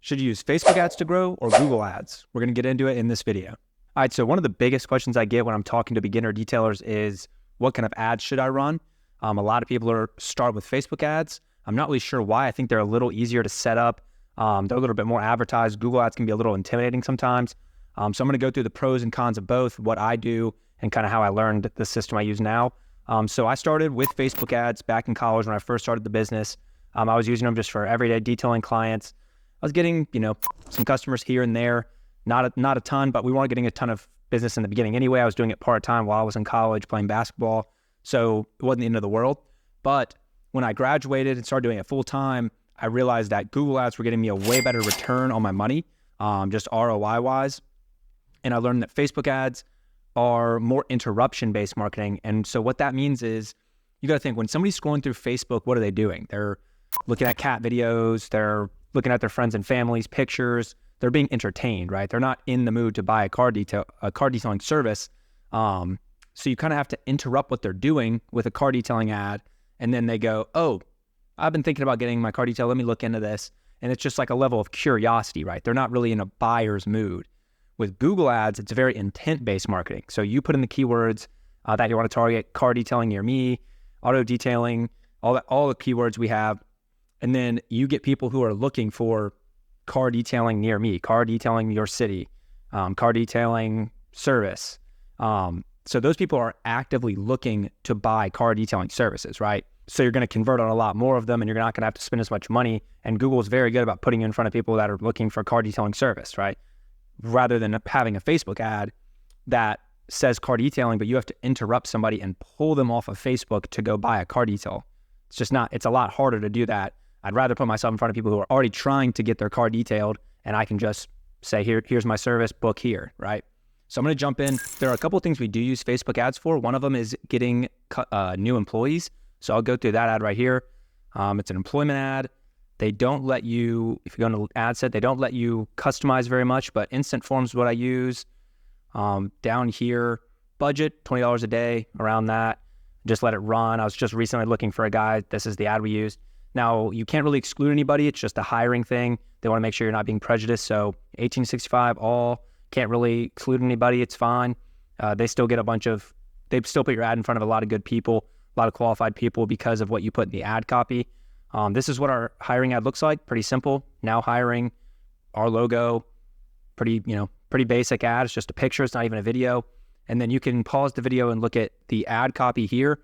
Should you use Facebook ads to grow or Google ads? We're going to get into it in this video. All right, so one of the biggest questions I get when I'm talking to beginner detailers is, what kind of ads should I run? A lot of people start with Facebook ads. I'm not really sure why. I think they're a little easier to set up. They're a little bit more advertised. Google ads can be a little intimidating sometimes. So I'm going to go through the pros and cons of both, what I do, and kind of how I learned the system I use now. So I started with Facebook ads back in college when I first started the business. I was using them just for everyday detailing clients. I was getting, some customers here and there, not a ton, but we weren't getting a ton of business in the beginning anyway. I was doing it part-time while I was in college playing basketball, so it wasn't the end of the world. But when I graduated and started doing it full-time, I realized that Google ads were getting me a way better return on my money, just ROI-wise. And I learned that Facebook ads are more interruption-based marketing. And so what that means is, you got to think, when somebody's scrolling through Facebook, what are they doing? They're looking at cat videos, they're looking at their friends and family's pictures, they're being entertained, right? They're not in the mood to buy a car detailing service. So you kind of have to interrupt what they're doing with a car detailing ad. And then they go, oh, I've been thinking about getting my car detailed. Let me look into this. And it's just like a level of curiosity, right? They're not really in a buyer's mood. With Google ads, it's very intent-based marketing. So you put in the keywords that you want to target: car detailing near me, auto detailing, all the keywords we have. And then you get people who are looking for car detailing near me, car detailing your city, car detailing service. So those people are actively looking to buy car detailing services, right? So you're going to convert on a lot more of them, and you're not going to have to spend as much money. And Google is very good about putting you in front of people that are looking for car detailing service, right? Rather than having a Facebook ad that says car detailing, but you have to interrupt somebody and pull them off of Facebook to go buy a car detail. It's a lot harder to do that. I'd rather put myself in front of people who are already trying to get their car detailed, and I can just say, here's my service, book here, right? So I'm going to jump in. There are a couple of things we do use Facebook ads for. One of them is getting new employees. So I'll go through that ad right here. It's an employment ad. They don't let you, if you go into ad set, they don't let you customize very much, but Instant Forms is what I use. Down here, budget, $20 a day, around that. Just let it run. I was just recently looking for a guy. This is the ad we used. Now, you can't really exclude anybody. It's just a hiring thing. They want to make sure you're not being prejudiced. So 18 to 65, all, can't really exclude anybody. It's fine. They still put your ad in front of a lot of good people, a lot of qualified people because of what you put in the ad copy. This is what our hiring ad looks like. Pretty simple. Now hiring, our logo, pretty basic ad. It's just a picture. It's not even a video. And then you can pause the video and look at the ad copy here.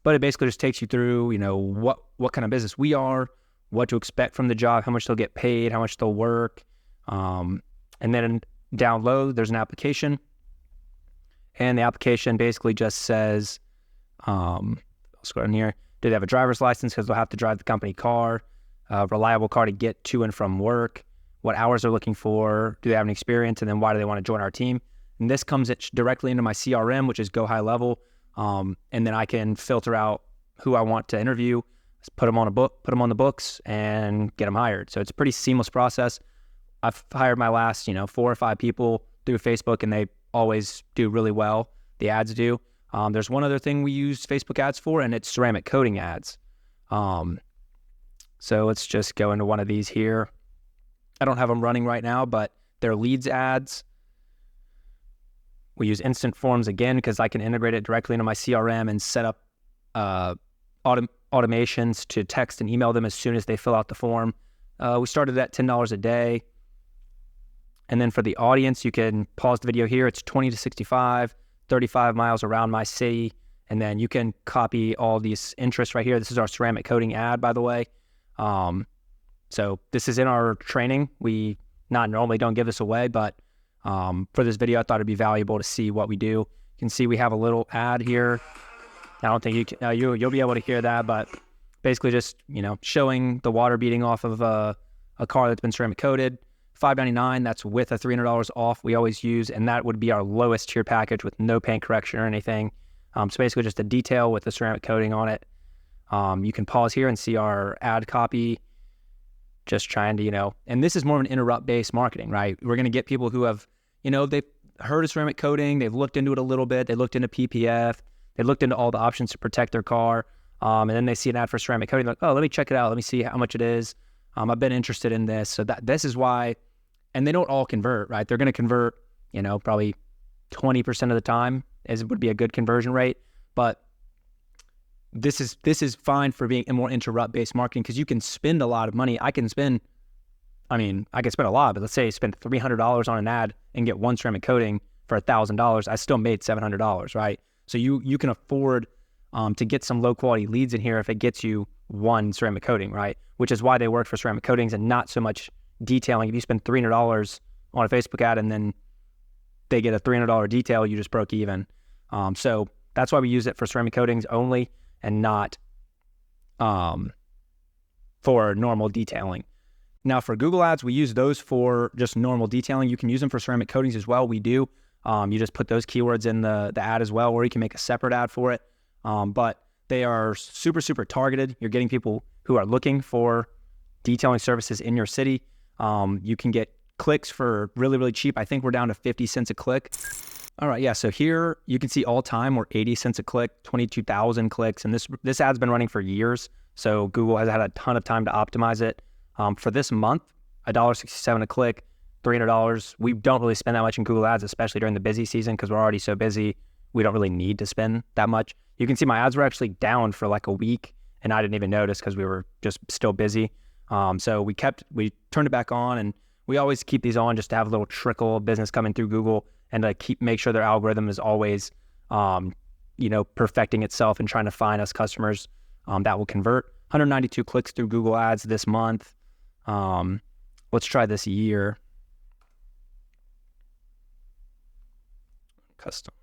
But it basically just takes you through, what kind of business we are, what to expect from the job, how much they'll get paid, how much they'll work. And then down low, there's an application. And the application basically just says, I'll scroll down here. Do they have a driver's license? Because they'll have to drive the company car. Reliable car to get to and from work. What hours they're looking for. Do they have any experience? And then why do they want to join our team? And this comes directly into my CRM, which is Go High Level. And then I can filter out who I want to interview, put them on the books, and get them hired. So it's a pretty seamless process. I've hired my last, 4 or 5 people through Facebook, and they always do really well. The ads do. There's one other thing we use Facebook ads for, and it's ceramic coating ads. So let's just go into one of these here. I don't have them running right now, but they're leads ads. We use Instant Forms again because I can integrate it directly into my CRM and set up automations to text and email them as soon as they fill out the form. We started at $10 a day. And then for the audience, you can pause the video here. It's 20 to 65, 35 miles around my city. And then you can copy all these interests right here. This is our ceramic coating ad, by the way. So this is in our training. We not normally don't give this away, but for this video, I thought it'd be valuable to see what we do. You can see we have a little ad here. I don't think you'll be able to hear that, but basically just, showing the water beating off of a car that's been ceramic coated. $5.99, that's with a $300 off we always use, and that would be our lowest tier package with no paint correction or anything. So basically just a detail with the ceramic coating on it. You can pause here and see our ad copy. Just trying to, and this is more of an interrupt-based marketing, right? We're going to get people who have, they've heard of ceramic coating, they've looked into it a little bit, they looked into PPF, they looked into all the options to protect their car, and then they see an ad for ceramic coating, like, oh, let me check it out, let me see how much it is. I've been interested in this. So this is why, and they don't all convert, right? They're going to convert, probably 20% of the time would be a good conversion rate. But this is fine for being a more interrupt-based marketing, because you can spend a lot of money. I can spend a lot, but let's say I spend $300 on an ad and get one ceramic coating for $1,000. I still made $700, right? So you can afford to get some low-quality leads in here if it gets you one ceramic coating, right? Which is why they work for ceramic coatings and not so much detailing. If you spend $300 on a Facebook ad and then they get a $300 detail, you just broke even. So that's why we use it for ceramic coatings only and not for normal detailing. Now for Google Ads, we use those for just normal detailing. You can use them for ceramic coatings as well. We do. You just put those keywords in the ad as well, or you can make a separate ad for it. But they are super, super targeted. You're getting people who are looking for detailing services in your city. You can get clicks for really, really cheap. I think we're down to 50 cents a click. All right, yeah, so here you can see all time we're 80 cents a click, 22,000 clicks, and this ad's been running for years, so Google has had a ton of time to optimize it. For this month, $1.67 a click, $300. We don't really spend that much in Google Ads, especially during the busy season, because we're already so busy. We don't really need to spend that much. You can see my ads were actually down for like a week, and I didn't even notice because we were just still busy. So we turned it back on, and we always keep these on just to have a little trickle of business coming through Google, and to make sure their algorithm is always, perfecting itself and trying to find us customers that will convert. 192 clicks through Google Ads this month. Let's try this year. Custom.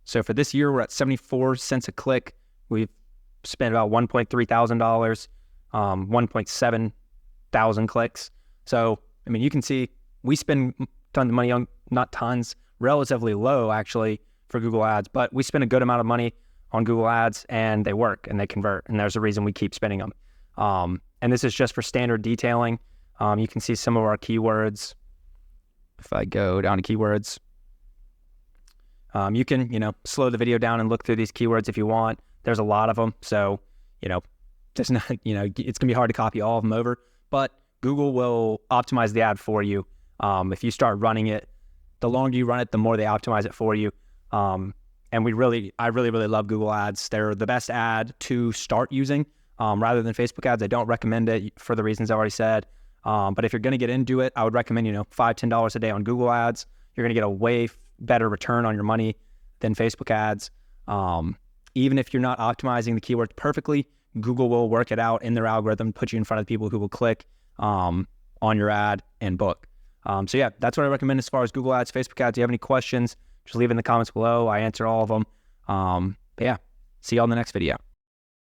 So for this year, we're at 74 cents a click. We've spent about $1.3 thousand, 1.7 thousand clicks. So, you can see we spend tons of money on, not tons, relatively low actually for Google Ads, but we spend a good amount of money on Google Ads and they work and they convert. And there's a reason we keep spending them. And this is just for standard detailing. You can see some of our keywords. If I go down to keywords, you can, slow the video down and look through these keywords if you want. There's a lot of them. So, it's not, it's gonna be hard to copy all of them over, but Google will optimize the ad for you. If you start running it, the longer you run it, the more they optimize it for you. And I really, really love Google Ads. They're the best ad to start using rather than Facebook ads. I don't recommend it for the reasons I already said. But if you're going to get into it, I would recommend, $5, $10 a day on Google Ads. You're going to get a way better return on your money than Facebook ads. Even if you're not optimizing the keywords perfectly, Google will work it out in their algorithm, put you in front of people who will click on your ad and book. So yeah, that's what I recommend as far as Google Ads, Facebook ads. If you have any questions, just leave it in the comments below. I answer all of them. But yeah, see you all in the next video.